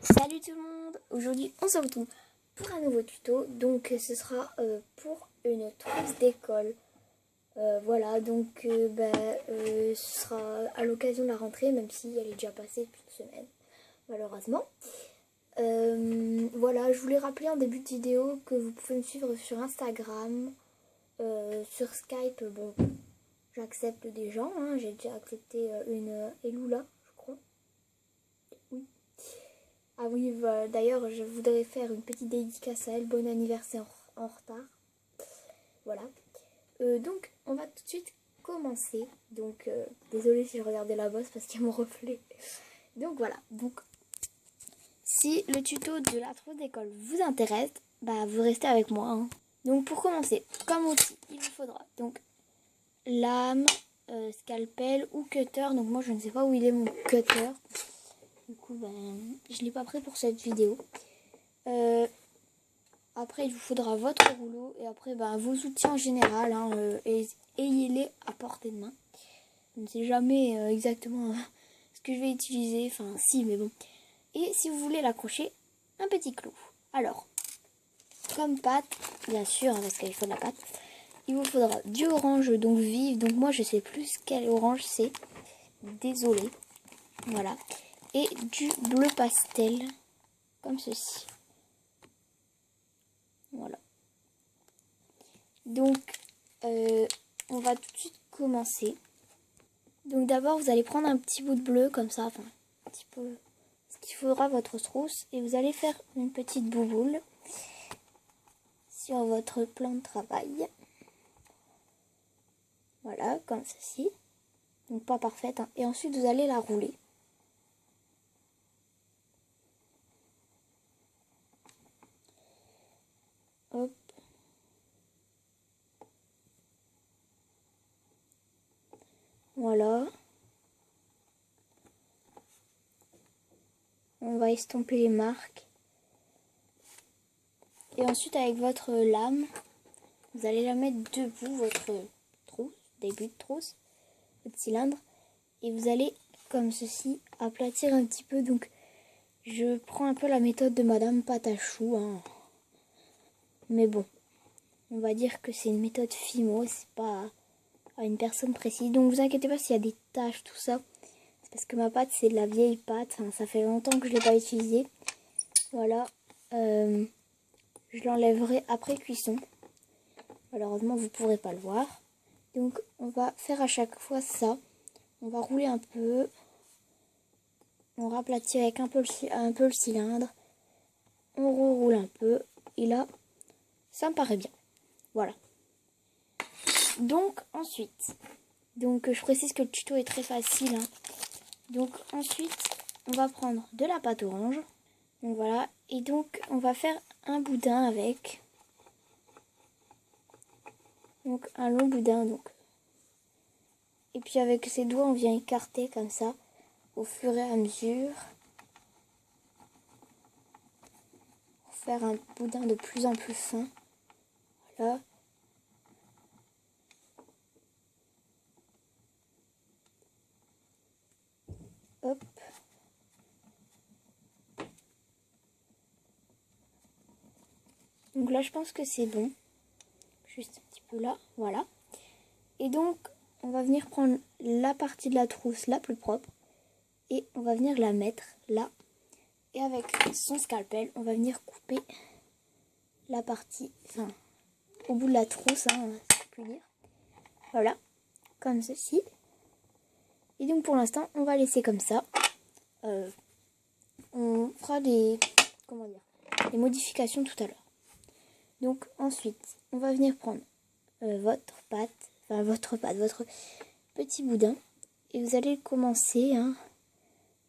Salut tout le monde, aujourd'hui on se retrouve pour un nouveau tuto, donc ce sera pour une trousse d'école. Voilà, donc ce sera à l'occasion de la rentrée, même si elle est déjà passée depuis une semaine, malheureusement. Voilà, je voulais rappeler en début de vidéo que vous pouvez me suivre sur Instagram, sur Skype, bon, j'accepte des gens, hein, j'ai déjà accepté une Eloula, je crois. Oui. Ah oui, bah, d'ailleurs, je voudrais faire une petite dédicace à elle. Bon anniversaire en retard. Voilà. Donc, on va tout de suite commencer. Donc, désolée si je regardais la bosse parce qu'il y a mon reflet. Donc, voilà. Donc, si le tuto de la trousse d'école vous intéresse, bah, vous restez avec moi. Hein. Donc, pour commencer, comme outil, il vous faudra donc lame, scalpel ou cutter. Donc, moi, je ne sais pas où il est mon cutter. Du coup, je ne l'ai pas pris pour cette vidéo. Après, il vous faudra votre rouleau et après, vos outils en général. Hein, et ayez-les à portée de main. Je ne sais jamais exactement ce que je vais utiliser. Enfin, si, mais bon. Et si vous voulez l'accrocher, un petit clou. Alors, comme pâte, bien sûr, hein, parce qu'il faut de la pâte, il vous faudra du orange, donc vif. Donc moi, je sais plus quel orange c'est. Désolée. Voilà. Et du bleu pastel, comme ceci. Voilà. Donc, on va tout de suite commencer. Donc d'abord, vous allez prendre un petit bout de bleu comme ça, enfin, un petit peu ce qu'il faudra votre trousse. Et vous allez faire une petite bouboule sur votre plan de travail. Voilà, comme ceci. Donc pas parfaite. Hein. Et ensuite, vous allez la rouler. Hop. Voilà. On va estomper les marques. Et ensuite, avec votre lame, vous allez la mettre debout, votre trousse, début de trousse, votre cylindre. Et vous allez, comme ceci, aplatir un petit peu. Donc, je prends un peu la méthode de Madame Patachou. Hein. Mais bon, on va dire que c'est une méthode Fimo, c'est pas à une personne précise. Donc, vous inquiétez pas s'il y a des taches, tout ça. C'est parce que ma pâte, c'est de la vieille pâte. Enfin, ça fait longtemps que je ne l'ai pas utilisée. Voilà. Je l'enlèverai après cuisson. Malheureusement, vous ne pourrez pas le voir. Donc, on va faire à chaque fois ça. On va rouler un peu. On raplatit avec un peu le cylindre. On reroule un peu. Et là, ça me paraît bien. Voilà. Donc, ensuite. Donc, je précise que le tuto est très facile. Hein. Donc, ensuite, on va prendre de la pâte orange. Donc, voilà. Et donc, on va faire un boudin avec. Donc, un long boudin, donc. Et puis, avec ses doigts, on vient écarter comme ça. Au fur et à mesure. Pour faire un boudin de plus en plus fin. Voilà. Hop. Donc là, je pense que c'est bon. Juste un petit peu là. Voilà. Et donc, on va venir prendre la partie de la trousse la plus propre. Et on va venir la mettre là. Et avec son scalpel, on va venir couper la partie, enfin, au bout de la trousse, hein, si je puis dire. Voilà. Comme ceci. Et donc, pour l'instant, on va laisser comme ça. On fera les modifications tout à l'heure. Donc ensuite, on va venir prendre votre petit boudin. Et vous allez commencer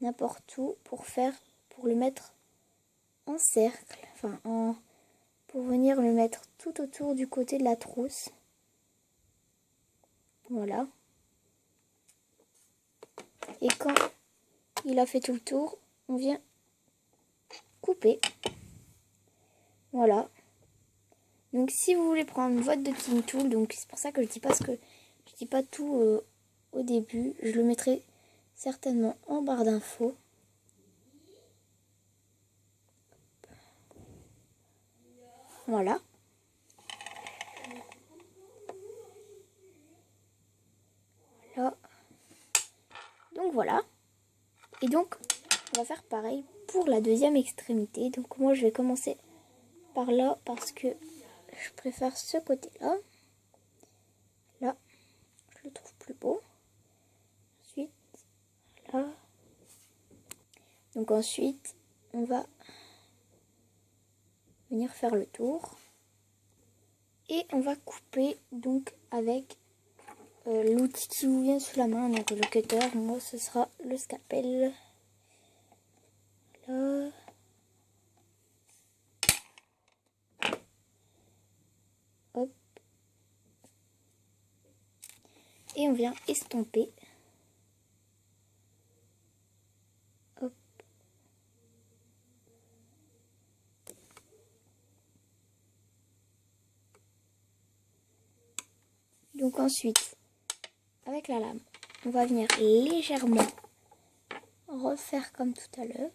n'importe où pour le mettre en cercle. Pour venir le mettre tout autour du côté de la trousse. Voilà. Et quand il a fait tout le tour, on vient couper. Voilà. Donc si vous voulez prendre votre Cutting Tool, donc c'est pour ça que je dis pas tout au début, je le mettrai certainement en barre d'infos. Voilà. Là. Donc voilà. Et donc, on va faire pareil pour la deuxième extrémité. Donc moi, je vais commencer par là parce que je préfère ce côté-là. Là, je le trouve plus beau. Ensuite, là. Donc ensuite, on va venir faire le tour. Et on va couper donc avec l'outil qui vous vient sous la main, donc le cutter. Moi, ce sera le scalpel. Là. Hop. Et on vient estomper. Hop. Donc ensuite, avec la lame, on va venir légèrement refaire comme tout à l'heure.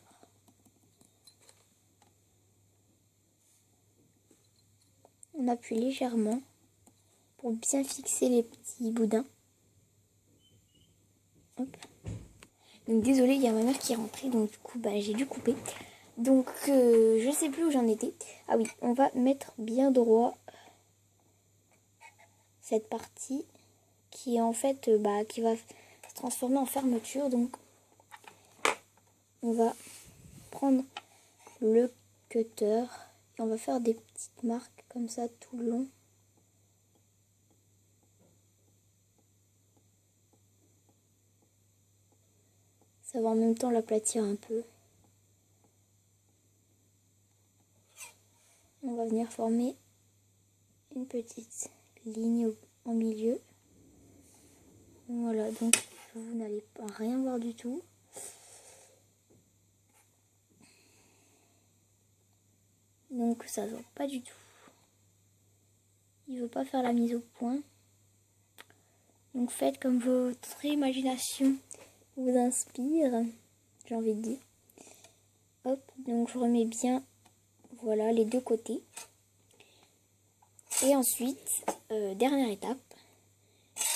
On appuie légèrement pour bien fixer les petits boudins. Hop. Donc désolé, il y a ma mère qui est rentrée, donc du coup j'ai dû couper. Donc je sais plus où j'en étais. Ah oui, on va mettre bien droit cette partie qui est en fait qui va se transformer en fermeture. Donc on va prendre le cutter et on va faire des petites marques comme ça tout le long. Ça va en même temps l'aplatir un peu. On va venir former une petite ligne en milieu. Voilà, donc vous n'allez pas rien voir du tout. Donc ça se voit pas du tout. Il veut pas faire la mise au point. Donc faites comme votre imagination vous inspire, j'ai envie de dire. Hop, donc je remets bien, voilà, les deux côtés. Et ensuite, dernière étape,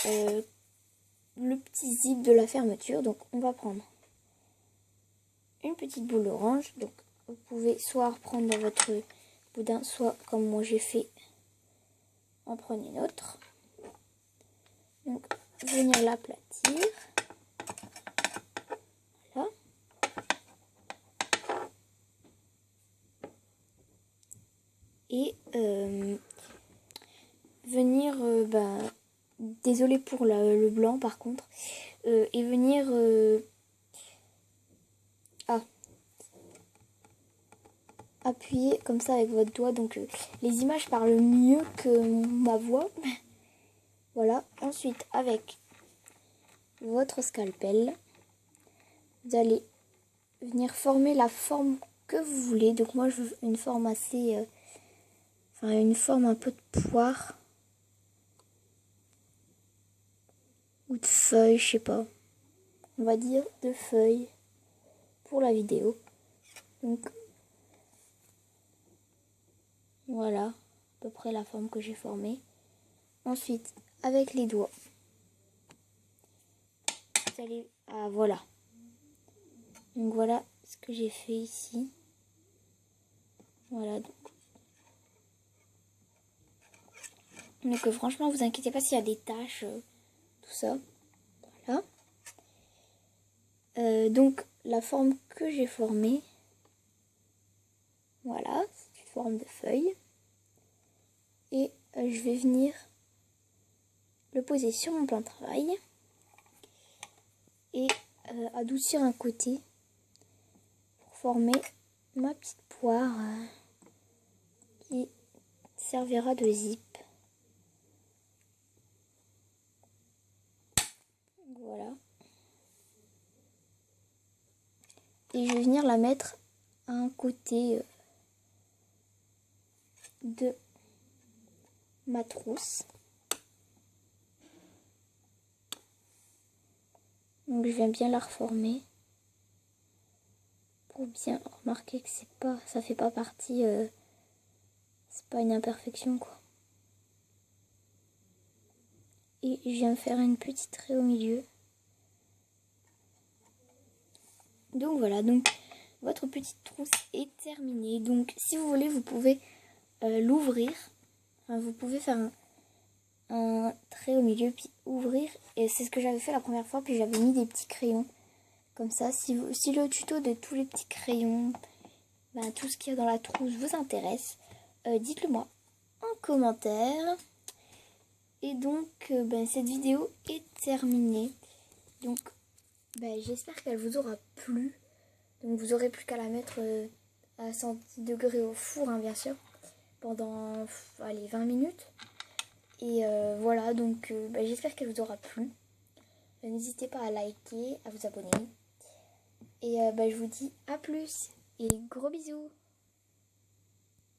le petit zip de la fermeture. Donc on va prendre une petite boule orange. Donc vous pouvez soit reprendre dans votre boudin, soit comme moi j'ai fait, en prenez une autre. Donc venir l'aplatir. Voilà. Et venir, désolé pour le blanc par contre, et venir appuyer comme ça avec votre doigt. Donc les images parlent mieux que ma voix. Voilà. Ensuite, avec votre scalpel, vous allez venir former la forme que vous voulez. Donc moi je veux une forme assez une forme un peu de poire ou de feuille, je sais pas, on va dire de feuille pour la vidéo. Donc voilà à peu près la forme que j'ai formée. Ensuite, avec les doigts, vous allez, voilà, donc voilà ce que j'ai fait ici. Voilà, donc franchement vous inquiétez pas s'il y a des taches, tout ça. Voilà. Donc la forme que j'ai formée, voilà, c'est une forme de feuille. Et je vais venir le poser sur mon plan de travail et adoucir un côté pour former ma petite poire qui servira de zip. Voilà. Et je vais venir la mettre à un côté de ma trousse. Donc je viens bien la reformer pour bien remarquer que c'est pas, ça fait pas partie C'est pas une imperfection quoi. Et je viens de faire une petite raie au milieu. Donc voilà, donc votre petite trousse est terminée. Donc si vous voulez, vous pouvez l'ouvrir. Enfin, vous pouvez faire un trait au milieu puis ouvrir. Et c'est ce que j'avais fait la première fois. Puis j'avais mis des petits crayons. Comme ça, si le tuto de tous les petits crayons, ben, tout ce qu'il y a dans la trousse vous intéresse, dites-le moi en commentaire. Et donc, cette vidéo est terminée. Donc, j'espère qu'elle vous aura plu. Donc, vous aurez plus qu'à la mettre à 110 degrés au four, hein, bien sûr, pendant 20 minutes. Et voilà, donc j'espère qu'elle vous aura plu. N'hésitez pas à liker, à vous abonner. Et je vous dis à plus et gros bisous.